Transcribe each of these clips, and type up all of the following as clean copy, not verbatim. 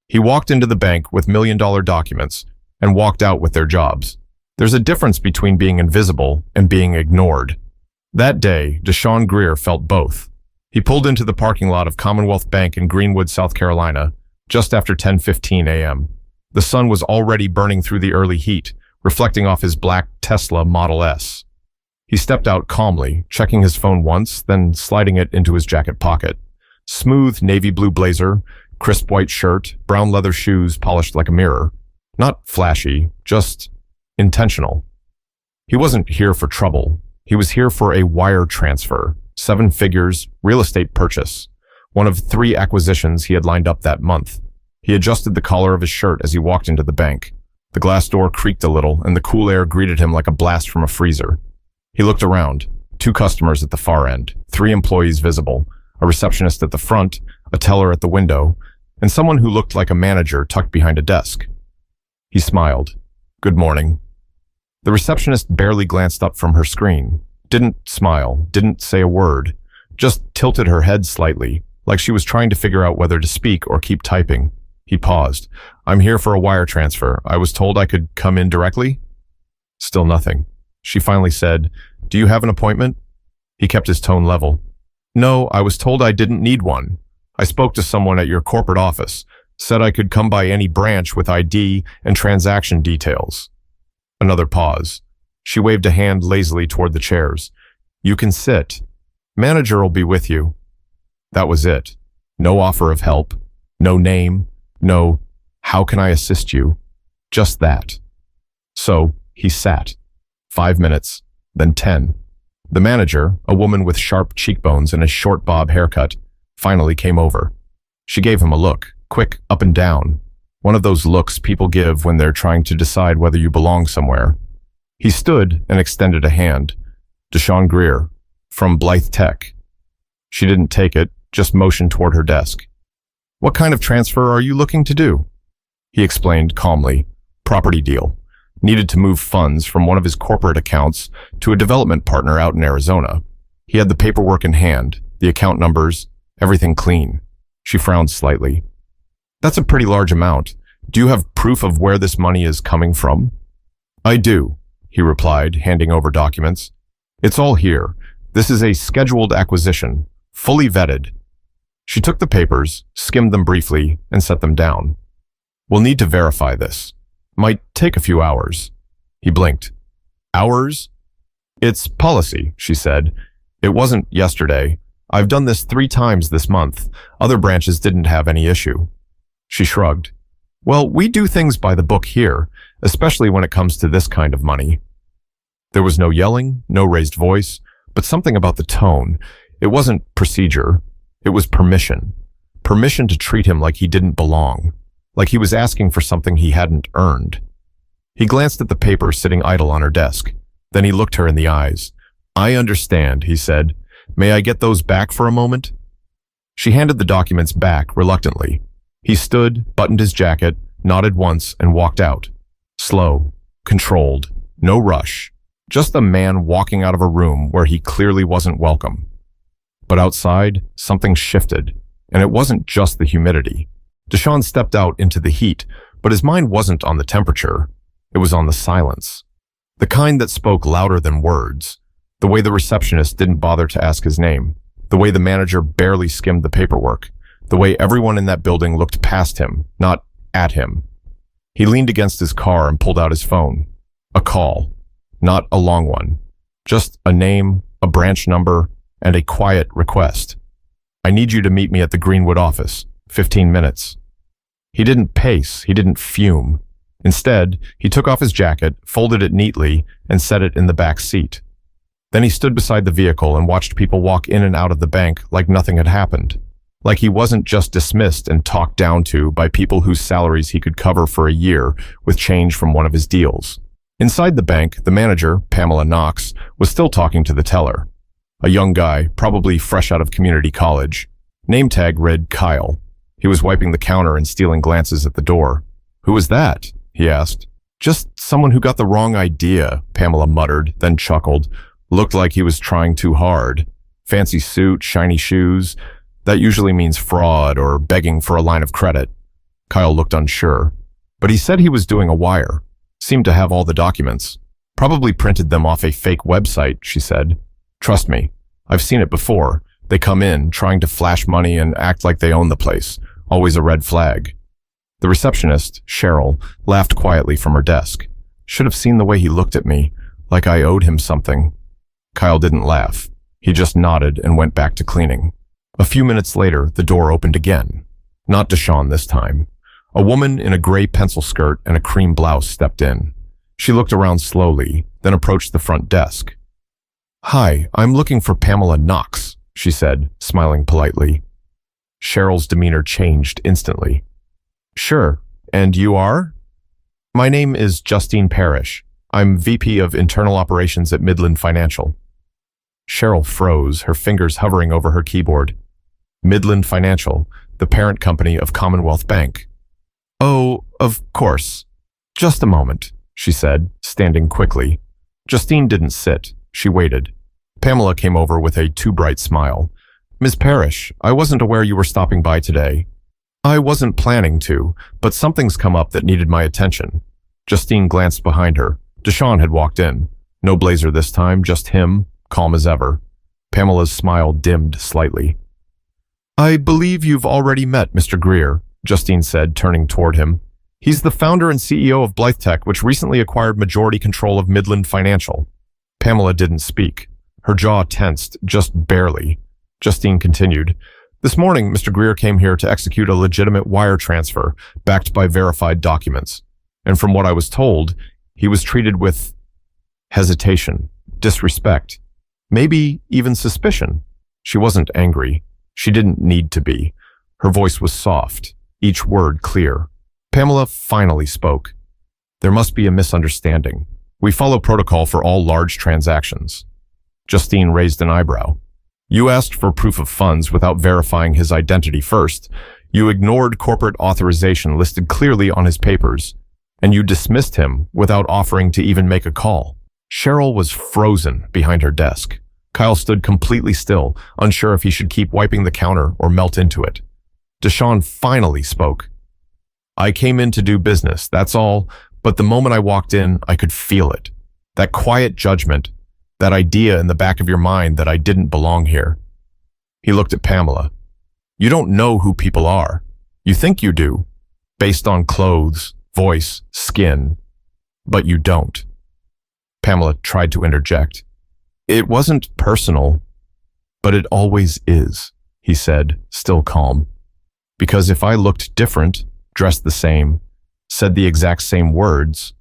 He walked into the bank with million-dollar documents and walked out with their jobs. There's a difference between being invisible and being ignored. That day, Deshaun Greer felt both. He pulled into the parking lot of Commonwealth Bank in Greenwood, South Carolina, just after 10:15 a.m. The sun was already burning through the early heat, reflecting off his black Tesla Model S. He stepped out calmly, checking his phone once, then sliding it into his jacket pocket. Smooth navy blue blazer, crisp white shirt, brown leather shoes polished like a mirror. Not flashy, just intentional. He wasn't here for trouble. He was here for a wire transfer, 7 figures, real estate purchase, one of 3 acquisitions he had lined up that month. He adjusted the collar of his shirt as he walked into the bank. The glass door creaked a little, and the cool air greeted him like a blast from a freezer. He looked around. 2 customers at the far end, 3 employees visible, a receptionist at the front, a teller at the window, and someone who looked like a manager tucked behind a desk. He smiled. "Good morning." The receptionist barely glanced up from her screen, didn't smile, didn't say a word, just tilted her head slightly, like she was trying to figure out whether to speak or keep typing. He paused. "I'm here for a wire transfer. I was told I could come in directly?" Still nothing. She finally said, "Do you have an appointment?" He kept his tone level. "No, I was told I didn't need one. I spoke to someone at your corporate office, said I could come by any branch with ID and transaction details." Another pause. She waved a hand lazily toward the chairs. "You can sit. Manager will be with you." That was it. No offer of help. No name. No, "How can I assist you?" Just that. So he sat. 5 minutes, then 10. The manager, a woman with sharp cheekbones and a short bob haircut, finally came over. She gave him a look, quick up and down. One of those looks people give when they're trying to decide whether you belong somewhere. He stood and extended a hand. "Deshaun Greer, from Blythe Tech." She didn't take it, just motioned toward her desk. "What kind of transfer are you looking to do?" He explained calmly. "Property deal. Needed to move funds from one of his corporate accounts to a development partner out in Arizona. He had the paperwork in hand, the account numbers, everything clean." She frowned slightly. "That's a pretty large amount. Do you have proof of where this money is coming from?" "I do," he replied, handing over documents. "It's all here. This is a scheduled acquisition, fully vetted." She took the papers, skimmed them briefly, and set them down. "We'll need to verify this. Might take a few hours." He blinked. "Hours?" "It's policy," she said. "It wasn't yesterday. I've done this 3 times this month. Other branches didn't have any issue." She shrugged. "Well, we do things by the book here, especially when it comes to this kind of money." There was no yelling, no raised voice, but something about the tone. It wasn't procedure. It was permission. Permission to treat him like he didn't belong, like he was asking for something he hadn't earned. He glanced at the paper sitting idle on her desk. Then he looked her in the eyes. "I understand," he said. "May I get those back for a moment?" She handed the documents back reluctantly. He stood, buttoned his jacket, nodded once, and walked out. Slow, controlled, no rush. Just a man walking out of a room where he clearly wasn't welcome. But outside, something shifted, and it wasn't just the humidity. Deshaun stepped out into the heat, but his mind wasn't on the temperature. It was on the silence. The kind that spoke louder than words. The way the receptionist didn't bother to ask his name. The way the manager barely skimmed the paperwork. The way everyone in that building looked past him, not at him. He leaned against his car and pulled out his phone. A call. Not a long one. Just a name, a branch number, and a quiet request. "I need you to meet me at the Greenwood office. 15 minutes. He didn't pace. He didn't fume. Instead, he took off his jacket, folded it neatly, and set it in the back seat. Then he stood beside the vehicle and watched people walk in and out of the bank like nothing had happened. Like he wasn't just dismissed and talked down to by people whose salaries he could cover for a year with change from one of his deals. Inside the bank, the manager, Pamela Knox, was still talking to the teller. A young guy, probably fresh out of community college. Name tag read Kyle. He was wiping the counter and stealing glances at the door. "Who was that?" he asked. "Just someone who got the wrong idea," Pamela muttered, then chuckled. "Looked like he was trying too hard. Fancy suit, shiny shoes. That usually means fraud or begging for a line of credit." Kyle looked unsure, but he said he was doing a wire. Seemed to have all the documents. Probably printed them off a fake website, she said. Trust me, I've seen it before. They come in, trying to flash money and act like they own the place. Always a red flag. The receptionist, Cheryl, laughed quietly from her desk. Should have seen the way he looked at me, like I owed him something. Kyle didn't laugh. He just nodded and went back to cleaning. A few minutes later, the door opened again. Not Deshawn this time. A woman in a gray pencil skirt and a cream blouse stepped in. She looked around slowly, then approached the front desk. Hi, I'm looking for Pamela Knox, she said, smiling politely. Cheryl's demeanor changed instantly. Sure, and you are? My name is Justine Parrish. I'm VP of Internal Operations at Midland Financial. Cheryl froze, her fingers hovering over her keyboard. Midland Financial, the parent company of Commonwealth Bank. Oh, of course. Just a moment, she said, standing quickly. Justine didn't sit. She waited. Pamela came over with a too bright smile. Ms. Parrish, I wasn't aware you were stopping by today. I wasn't planning to, but something's come up that needed my attention. Justine glanced behind her. Deshawn had walked in. No blazer this time, just him, calm as ever. Pamela's smile dimmed slightly. I believe you've already met Mr. Greer, Justine said, turning toward him. He's the founder and CEO of Blythe, which recently acquired majority control of Midland Financial. Pamela didn't speak. Her jaw tensed, just barely. Justine continued. This morning, Mr. Greer came here to execute a legitimate wire transfer, backed by verified documents. And from what I was told, he was treated with hesitation, disrespect, maybe even suspicion. She wasn't angry. She didn't need to be. Her voice was soft, each word clear. Pamela finally spoke. There must be a misunderstanding. We follow protocol for all large transactions. Justine raised an eyebrow. You asked for proof of funds without verifying his identity first. You ignored corporate authorization listed clearly on his papers. And you dismissed him without offering to even make a call. Cheryl was frozen behind her desk. Kyle stood completely still, unsure if he should keep wiping the counter or melt into it. Deshawn finally spoke. I came in to do business, that's all, but the moment I walked in, I could feel it. That quiet judgment, that idea in the back of your mind that I didn't belong here. He looked at Pamela. You don't know who people are. You think you do, based on clothes, voice, skin, but you don't. Pamela tried to interject. It wasn't personal, but it always is, he said, still calm. Because if I looked different, dressed the same, said the exact same words,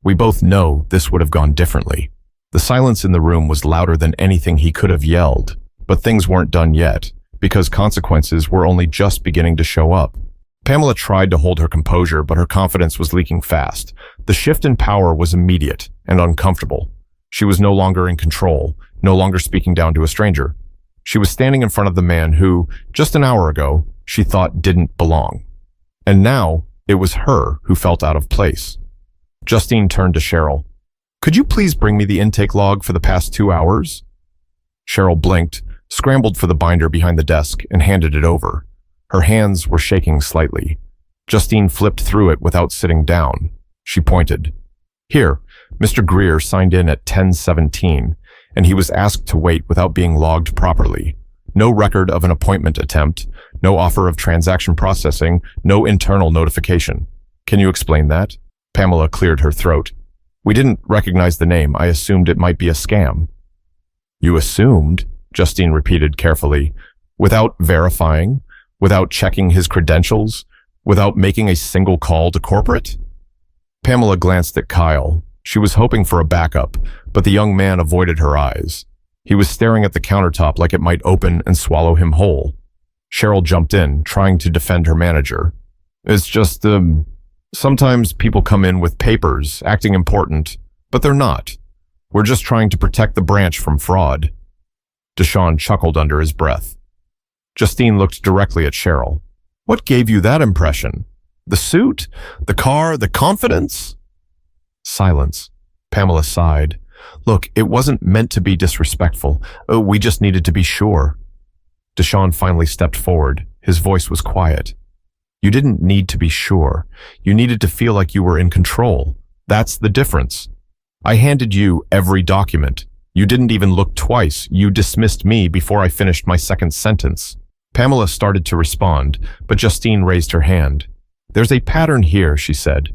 we both know this would have gone differently. The silence in the room was louder than anything he could have yelled, but things weren't done yet, because consequences were only just beginning to show up. Pamela tried to hold her composure, but her confidence was leaking fast. The shift in power was immediate and uncomfortable. She was no longer in control, no longer speaking down to a stranger. She was standing in front of the man who, just an hour ago, she thought didn't belong. And now, it was her who felt out of place. Justine turned to Cheryl. Could you please bring me the intake log for the past 2 hours? Cheryl blinked, scrambled for the binder behind the desk, and handed it over. Her hands were shaking slightly. Justine flipped through it without sitting down. She pointed. Here, Mr. Greer signed in at 10:17, and he was asked to wait without being logged properly. No record of an appointment attempt, no offer of transaction processing, no internal notification. Can you explain that? Pamela cleared her throat. We didn't recognize the name. I assumed it might be a scam. You assumed? Justine repeated carefully. Without verifying? Without checking his credentials? Without making a single call to corporate? Pamela glanced at Kyle. She was hoping for a backup, but the young man avoided her eyes. He was staring at the countertop like it might open and swallow him whole. Cheryl jumped in, trying to defend her manager. It's just, sometimes people come in with papers, acting important, but they're not. We're just trying to protect the branch from fraud. Deshawn chuckled under his breath. Justine looked directly at Cheryl. What gave you that impression? The suit? The car? The confidence? Silence. Pamela sighed. Look, it wasn't meant to be disrespectful. We just needed to be sure. Deshawn finally stepped forward. His voice was quiet. You didn't need to be sure. You needed to feel like you were in control. That's the difference. I handed you every document. You didn't even look twice. You dismissed me before I finished my second sentence. Pamela started to respond, but Justine raised her hand. There's a pattern here, she said.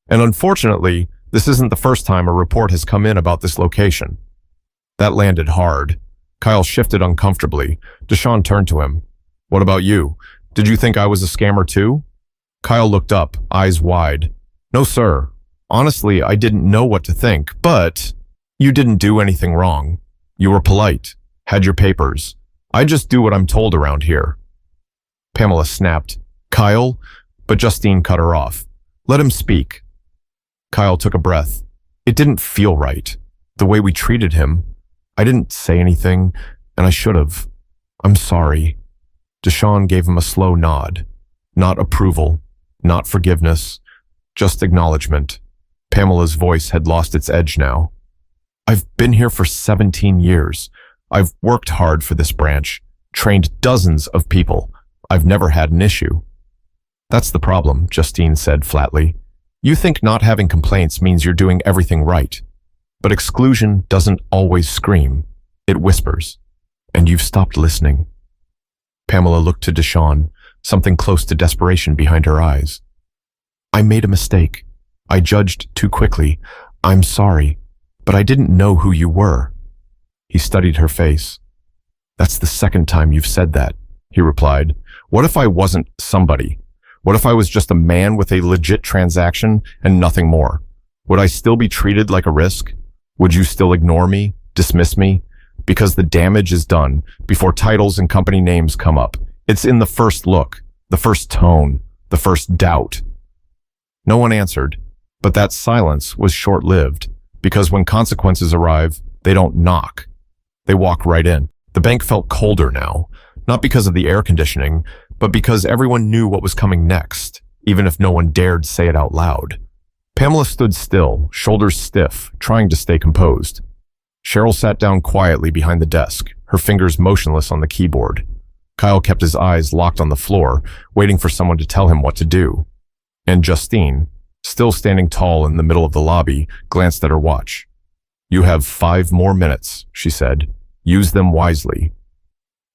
And unfortunately, this isn't the first time a report has come in about this location. That landed hard. Kyle shifted uncomfortably. Deshawn turned to him. What about you? Did you think I was a scammer too? Kyle looked up, eyes wide. No, sir. Honestly, I didn't know what to think, but you didn't do anything wrong. You were polite, had your papers. I just do what I'm told around here. Pamela snapped. Kyle? But Justine cut her off. Let him speak. Kyle took a breath. It didn't feel right. The way we treated him. I didn't say anything, and I should have. I'm sorry. Deshawn gave him a slow nod. Not approval, not forgiveness, just acknowledgement. Pamela's voice had lost its edge now. I've been here for 17 years. I've worked hard for this branch, trained dozens of people. I've never had an issue. That's the problem, Justine said flatly. You think not having complaints means you're doing everything right. But exclusion doesn't always scream. It whispers. And you've stopped listening. Pamela looked to Deshawn, something close to desperation behind her eyes. I made a mistake. I judged too quickly. I'm sorry, but I didn't know who you were. He studied her face. That's the second time you've said that, he replied. What if I wasn't somebody? What if I was just a man with a legit transaction and nothing more? Would I still be treated like a risk? Would you still ignore me, dismiss me? Because the damage is done before titles and company names come up. It's in the first look, the first tone, the first doubt. No one answered, but that silence was short-lived, because when consequences arrive, they don't knock. They walk right in. The bank felt colder now, not because of the air conditioning, but because everyone knew what was coming next, even if no one dared say it out loud. Pamela stood still, shoulders stiff, trying to stay composed. Cheryl sat down quietly behind the desk, her fingers motionless on the keyboard. Kyle kept his eyes locked on the floor, waiting for someone to tell him what to do. And Justine, still standing tall in the middle of the lobby, glanced at her watch. You have 5 more minutes, she said. Use them wisely.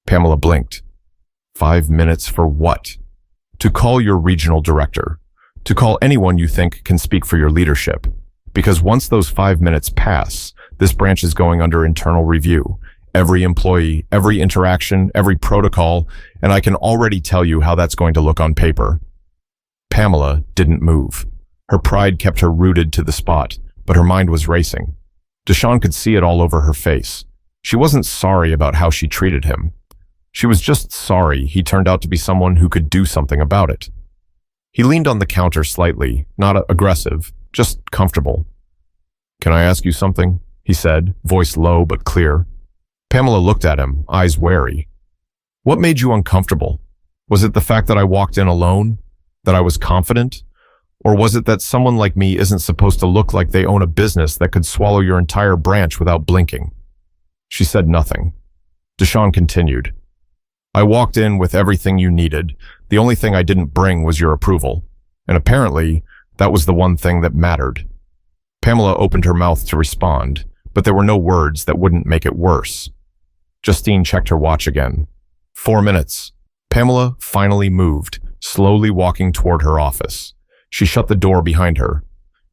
Pamela blinked. 5 minutes for what? To call your regional director. To call anyone you think can speak for your leadership. Because once those 5 minutes pass, this branch is going under internal review. Every employee, every interaction, every protocol, and I can already tell you how that's going to look on paper. Pamela didn't move. Her pride kept her rooted to the spot, but her mind was racing. Deshawn could see it all over her face. She wasn't sorry about how she treated him. She was just sorry he turned out to be someone who could do something about it. He leaned on the counter slightly, not aggressive, just comfortable. Can I ask you something? He said, voice low but clear. Pamela looked at him, eyes wary. What made you uncomfortable? Was it the fact that I walked in alone? That I was confident? Or was it that someone like me isn't supposed to look like they own a business that could swallow your entire branch without blinking? She said nothing. Deshawn continued. I walked in with everything you needed. The only thing I didn't bring was your approval. And apparently, that was the one thing that mattered. Pamela opened her mouth to respond, but there were no words that wouldn't make it worse. Justine checked her watch again. 4 minutes. Pamela finally moved, slowly walking toward her office. She shut the door behind her.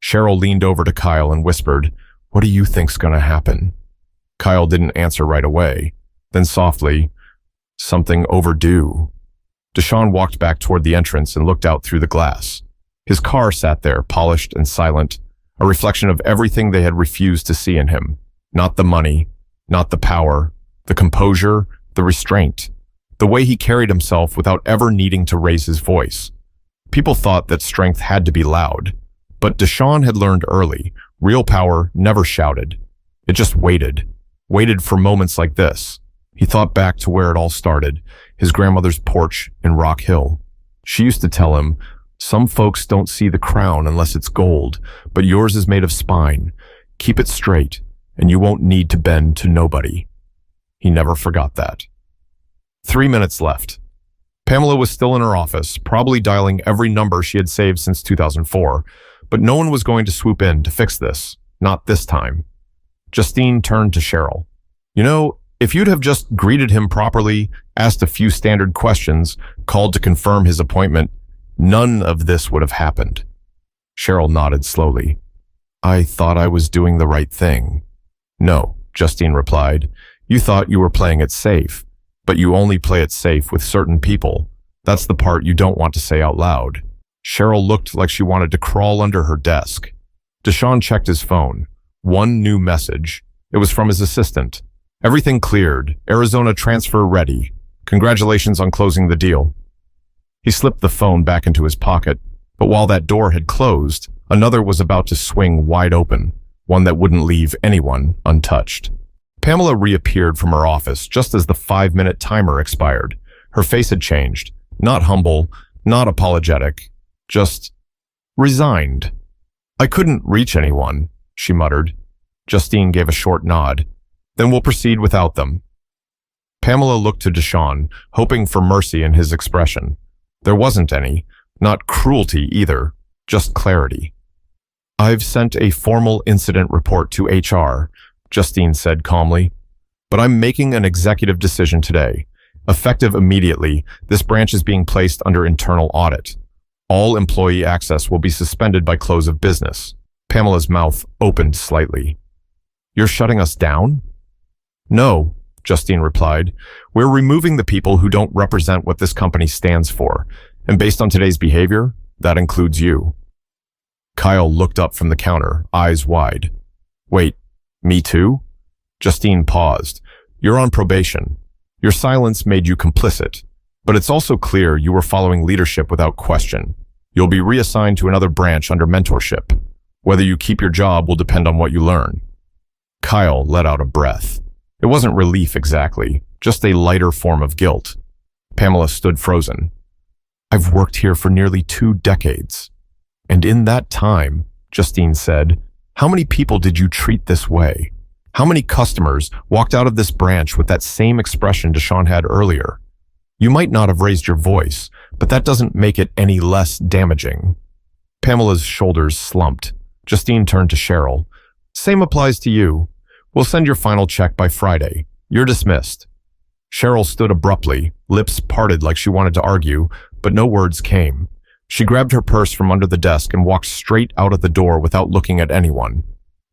Cheryl leaned over to Kyle and whispered, What do you think's gonna happen? Kyle didn't answer right away. Then softly, Something overdue. Deshawn walked back toward the entrance and looked out through the glass. His car sat there, polished and silent, a reflection of everything they had refused to see in him. Not the money, not the power, the composure, the restraint, the way he carried himself without ever needing to raise his voice. People thought that strength had to be loud, but Deshawn had learned early, real power never shouted. It just waited for moments like this. He thought back to where it all started, his grandmother's porch in Rock Hill. She used to tell him, some folks don't see the crown unless it's gold, but yours is made of spine. Keep it straight, and you won't need to bend to nobody. He never forgot that. 3 minutes left. Pamela was still in her office, probably dialing every number she had saved since 2004, but no one was going to swoop in to fix this. Not this time. Justine turned to Cheryl. You know, if you'd have just greeted him properly, asked a few standard questions, called to confirm his appointment, none of this would have happened. Cheryl nodded slowly. I thought I was doing the right thing. No, Justine replied. You thought you were playing it safe, but you only play it safe with certain people. That's the part you don't want to say out loud. Cheryl looked like she wanted to crawl under her desk. Deshawn checked his phone. One new message. It was from his assistant. Everything cleared. Arizona transfer ready. Congratulations on closing the deal. He slipped the phone back into his pocket, but while that door had closed, another was about to swing wide open, one that wouldn't leave anyone untouched. Pamela reappeared from her office just as the 5-minute timer expired. Her face had changed. Not humble, not apologetic, just resigned. I couldn't reach anyone, she muttered. Justine gave a short nod. Then we'll proceed without them. Pamela looked to Deshawn, hoping for mercy in his expression. There wasn't any, not cruelty either, just clarity. I've sent a formal incident report to HR, Justine said calmly. But I'm making an executive decision today. Effective immediately, this branch is being placed under internal audit. All employee access will be suspended by close of business. Pamela's mouth opened slightly. You're shutting us down? No, Justine replied. We're removing the people who don't represent what this company stands for. And based on today's behavior, that includes you. Kyle looked up from the counter, eyes wide. Wait, me too? Justine paused. You're on probation. Your silence made you complicit. But it's also clear you were following leadership without question. You'll be reassigned to another branch under mentorship. Whether you keep your job will depend on what you learn. Kyle let out a breath. It wasn't relief exactly, just a lighter form of guilt. Pamela stood frozen. I've worked here for nearly 2 decades. And in that time, Justine said, how many people did you treat this way? How many customers walked out of this branch with that same expression Deshawn had earlier? You might not have raised your voice, but that doesn't make it any less damaging. Pamela's shoulders slumped. Justine turned to Cheryl. Same applies to you. We'll send your final check by Friday. You're dismissed. Cheryl stood abruptly, lips parted like she wanted to argue, but no words came. She grabbed her purse from under the desk and walked straight out of the door without looking at anyone.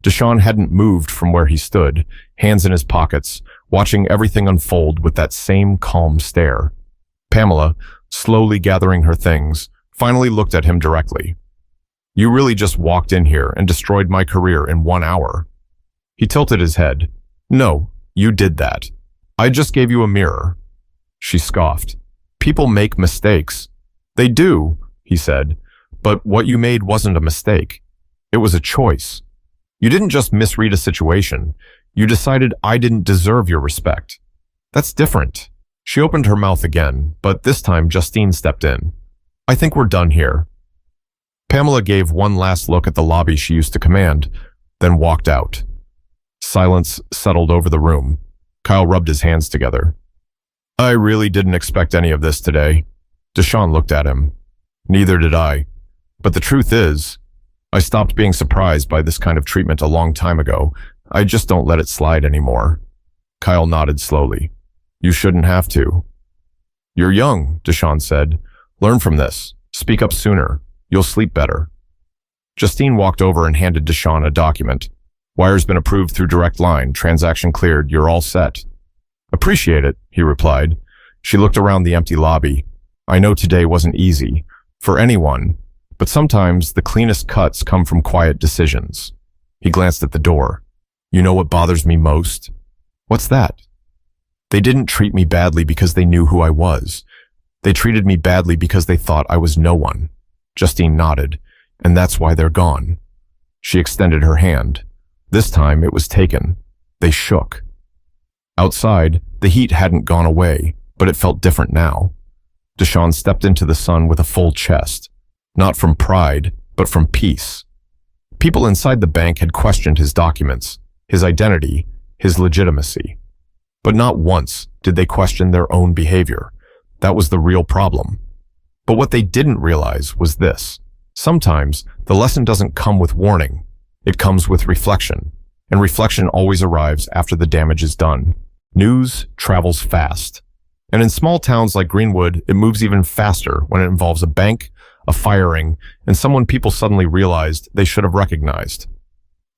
Deshawn hadn't moved from where he stood, hands in his pockets, watching everything unfold with that same calm stare. Pamela, slowly gathering her things, finally looked at him directly. You really just walked in here and destroyed my career in 1 hour. He tilted his head. No, you did that. I just gave you a mirror. She scoffed. People make mistakes. They do, he said, but what you made wasn't a mistake. It was a choice. You didn't just misread a situation. You decided I didn't deserve your respect. That's different. She opened her mouth again, but this time Justine stepped in. I think we're done here. Pamela gave one last look at the lobby she used to command, then walked out. Silence settled over the room. Kyle rubbed his hands together. I really didn't expect any of this today. Deshawn looked at him. Neither did I. But the truth is, I stopped being surprised by this kind of treatment a long time ago. I just don't let it slide anymore. Kyle nodded slowly. You shouldn't have to. You're young, Deshawn said. Learn from this. Speak up sooner. You'll sleep better. Justine walked over and handed Deshawn a document. Wire's been approved through direct line. Transaction cleared. You're all set. Appreciate it, he replied. She looked around the empty lobby. I know today wasn't easy. For anyone. But sometimes the cleanest cuts come from quiet decisions. He glanced at the door. You know what bothers me most? What's that? They didn't treat me badly because they knew who I was. They treated me badly because they thought I was no one. Justine nodded, and that's why they're gone. She extended her hand. This time it was taken. They shook. Outside, the heat hadn't gone away, but it felt different now. Deshawn stepped into the sun with a full chest, not from pride, but from peace. People inside the bank had questioned his documents, his identity, his legitimacy. But not once did they question their own behavior. That was the real problem. But what they didn't realize was this. Sometimes the lesson doesn't come with warning. It comes with reflection. And reflection always arrives after the damage is done. News travels fast. And in small towns like Greenwood, it moves even faster when it involves a bank, a firing, and someone people suddenly realized they should have recognized.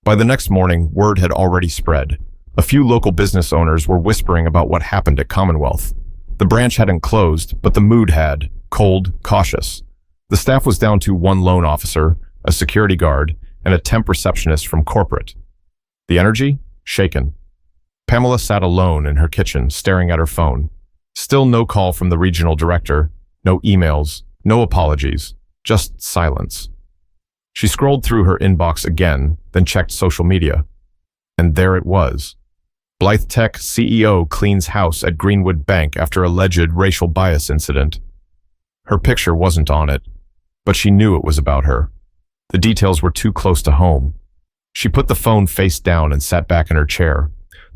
By the next morning, word had already spread. A few local business owners were whispering about what happened at Commonwealth. The branch hadn't closed, but the mood had, cold, cautious. The staff was down to one loan officer, a security guard, and a temp receptionist from corporate. The energy? Shaken. Pamela sat alone in her kitchen, staring at her phone. Still no call from the regional director, no emails, no apologies, just silence. She scrolled through her inbox again, then checked social media. And there it was. Blythe Tech CEO cleans house at Greenwood Bank after alleged racial bias incident. Her picture wasn't on it, but she knew it was about her. The details were too close to home. She put the phone face down and sat back in her chair.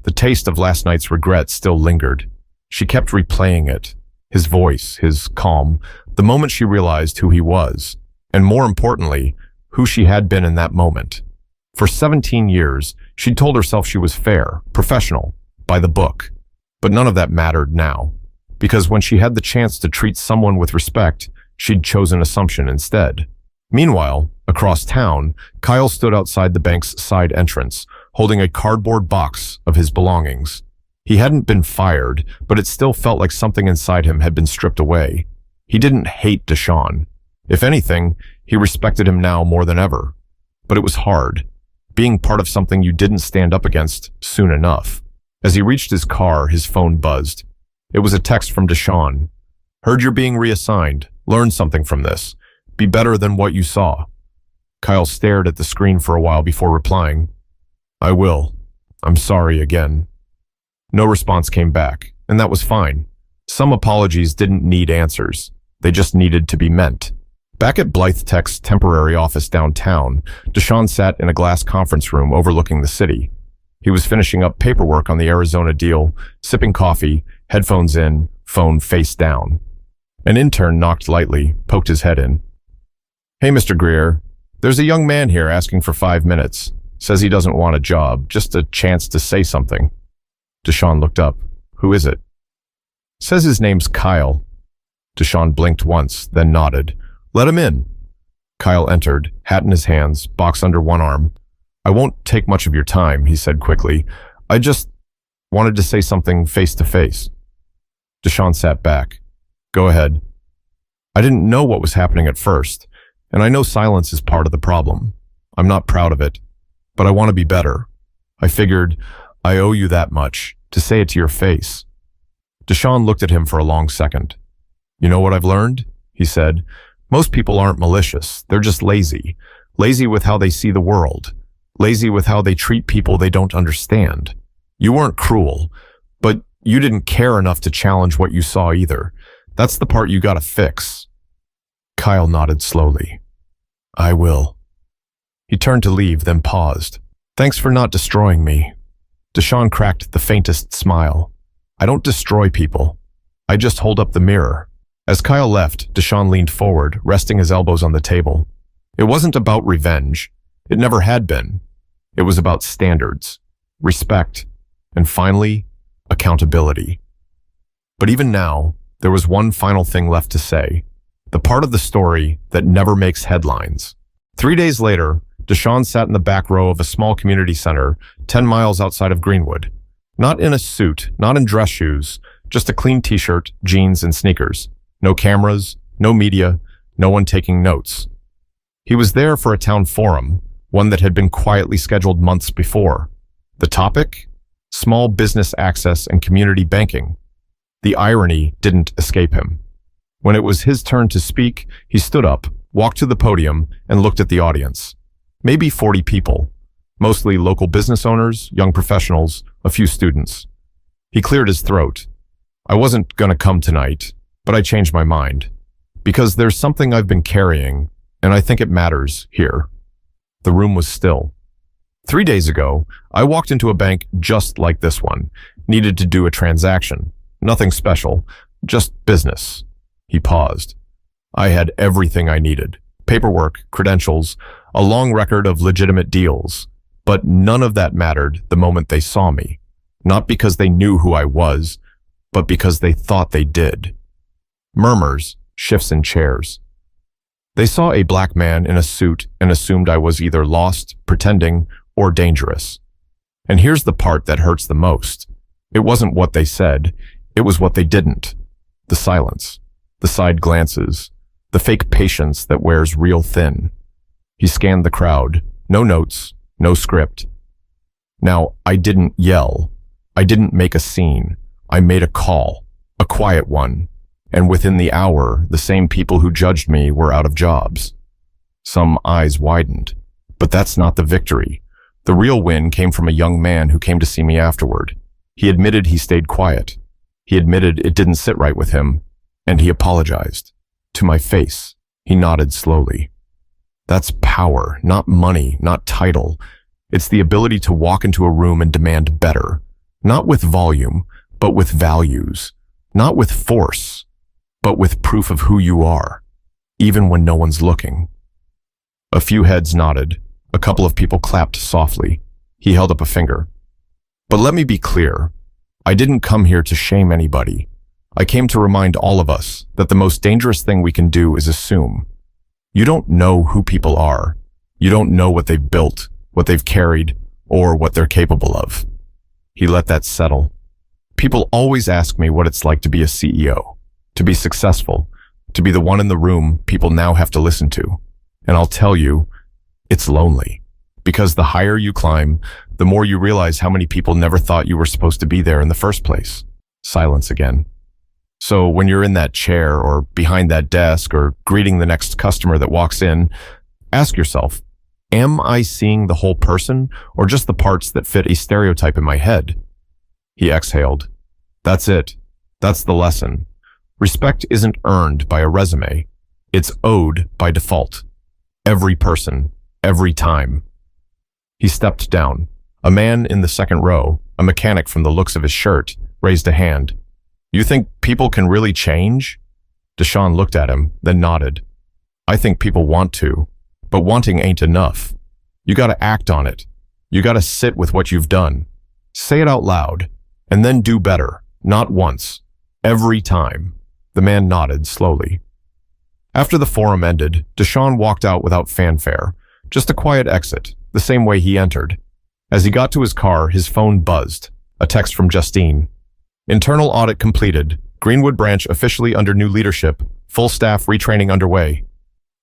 The taste of last night's regret still lingered. She kept replaying it. His voice, his calm, the moment she realized who he was, and more importantly, who she had been in that moment. For 17 years, she'd told herself she was fair, professional, by the book. But none of that mattered now, because when she had the chance to treat someone with respect, she'd chosen assumption instead. Meanwhile, across town, Kyle stood outside the bank's side entrance, holding a cardboard box of his belongings. He hadn't been fired, but it still felt like something inside him had been stripped away. He didn't hate Deshawn. If anything, he respected him now more than ever. But it was hard, being part of something you didn't stand up against soon enough. As he reached his car, his phone buzzed. It was a text from Deshawn. Heard you're being reassigned. Learn something from this. Be better than what you saw. Kyle stared at the screen for a while before replying. I will. I'm sorry again. No response came back, and that was fine. Some apologies didn't need answers. They just needed to be meant. Back at Blythe Tech's temporary office downtown, Deshawn sat in a glass conference room overlooking the city. He was finishing up paperwork on the Arizona deal, sipping coffee, headphones in, phone face down. An intern knocked lightly, poked his head in. Hey, Mr. Greer, there's a young man here asking for 5 minutes. Says he doesn't want a job, just a chance to say something. Deshawn looked up. Who is it? Says his name's Kyle. Deshawn blinked once, then nodded. Let him in. Kyle entered, hat in his hands, box under one arm. I won't take much of your time, he said quickly. I just wanted to say something face to face. Deshawn sat back. Go ahead. I didn't know what was happening at first, and I know silence is part of the problem. I'm not proud of it, but I want to be better. I figured I owe you that much, to say it to your face. Deshawn looked at him for a long second. You know what I've learned? He said. Most people aren't malicious. They're just lazy. Lazy with how they see the world. Lazy with how they treat people they don't understand. You weren't cruel, but you didn't care enough to challenge what you saw either. That's the part you gotta fix. Kyle nodded slowly. I will. He turned to leave, then paused. Thanks for not destroying me. Deshawn cracked the faintest smile. I don't destroy people. I just hold up the mirror. As Kyle left, Deshawn leaned forward, resting his elbows on the table. It wasn't about revenge. It never had been. It was about standards, respect, and finally, accountability. But even now, there was one final thing left to say. The part of the story that never makes headlines. 3 days later, Deshawn sat in the back row of a small community center 10 miles outside of Greenwood. Not in a suit, not in dress shoes, just a clean t-shirt, jeans, and sneakers. No cameras, no media, no one taking notes. He was there for a town forum, one that had been quietly scheduled months before. The topic? Small business access and community banking. The irony didn't escape him. When it was his turn to speak, he stood up, walked to the podium, and looked at the audience. Maybe 40 people, mostly local business owners, young professionals, a few students. He cleared his throat. I wasn't gonna come tonight, but I changed my mind. Because there's something I've been carrying, and I think it matters here. The room was still. 3 days ago, I walked into a bank just like this one, needed to do a transaction. Nothing special, Just business. He paused. I had everything I needed. Paperwork, credentials, a long record of legitimate deals. But none of that mattered the moment they saw me. Not because they knew who I was, but because they thought they did. Murmurs, shifts in chairs. They saw a black man in a suit and assumed I was either lost, pretending, or dangerous. And here's the part that hurts the most. It wasn't what they said, it was what they didn't. The silence, the side glances, the fake patience that wears real thin. He scanned the crowd. No notes, no script. Now, I didn't yell. I didn't make a scene. I made a call, a quiet one. And within the hour, the same people who judged me were out of jobs. Some eyes widened. But that's not the victory. The real win came from a young man who came to see me afterward. He admitted he stayed quiet. He admitted it didn't sit right with him. And he apologized. To my face, he nodded slowly. That's power, not money, not title. It's the ability to walk into a room and demand better. Not with volume, but with values. Not with force, but with proof of who you are, even when no one's looking. A few heads nodded. A couple of people clapped softly. He held up a finger. But let me be clear. I didn't come here to shame anybody. I came to remind all of us that the most dangerous thing we can do is assume. You don't know who people are. You don't know what they've built, what they've carried, or what they're capable of. He let that settle. People always ask me what it's like to be a CEO, to be successful, to be the one in the room people now have to listen to. And I'll tell you, it's lonely. Because the higher you climb, the more you realize how many people never thought you were supposed to be there in the first place. Silence again. So when you're in that chair or behind that desk or greeting the next customer that walks in, ask yourself, am I seeing the whole person or just the parts that fit a stereotype in my head? He exhaled. That's it. That's the lesson. Respect isn't earned by a resume. It's owed by default. Every person, every time. He stepped down. A man in the second row, a mechanic from the looks of his shirt, raised a hand. You think people can really change? Deshaun looked at him, then nodded. I think people want to, but wanting ain't enough. You gotta act on it. You gotta sit with what you've done. Say it out loud, and then do better. Not once. Every time. The man nodded slowly. After the forum ended, Deshaun walked out without fanfare. Just a quiet exit, the same way he entered. As he got to his car, his phone buzzed. A text from Justine. Internal audit completed. Greenwood branch officially under new leadership. Full staff retraining underway.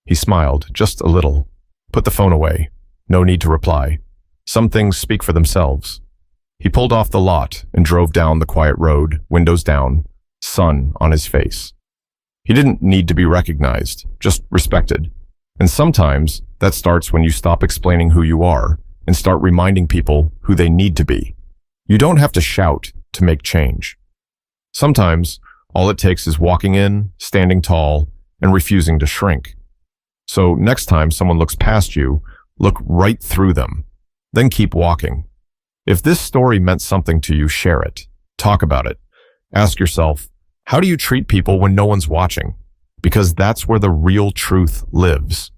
He smiled, just a little. Put the phone away. No need to reply. Some things speak for themselves. He pulled off the lot and drove down the quiet road, windows down, sun on his face. He didn't need to be recognized, just respected. And sometimes that starts when you stop explaining who you are and start reminding people who they need to be. You don't have to shout to make change. Sometimes all it takes is walking in, standing tall, and refusing to shrink. So next time someone looks past you, look right through them. Then keep walking. If this story meant something to you, share it. Talk about it. Ask yourself, how do you treat people when no one's watching? Because that's where the real truth lives.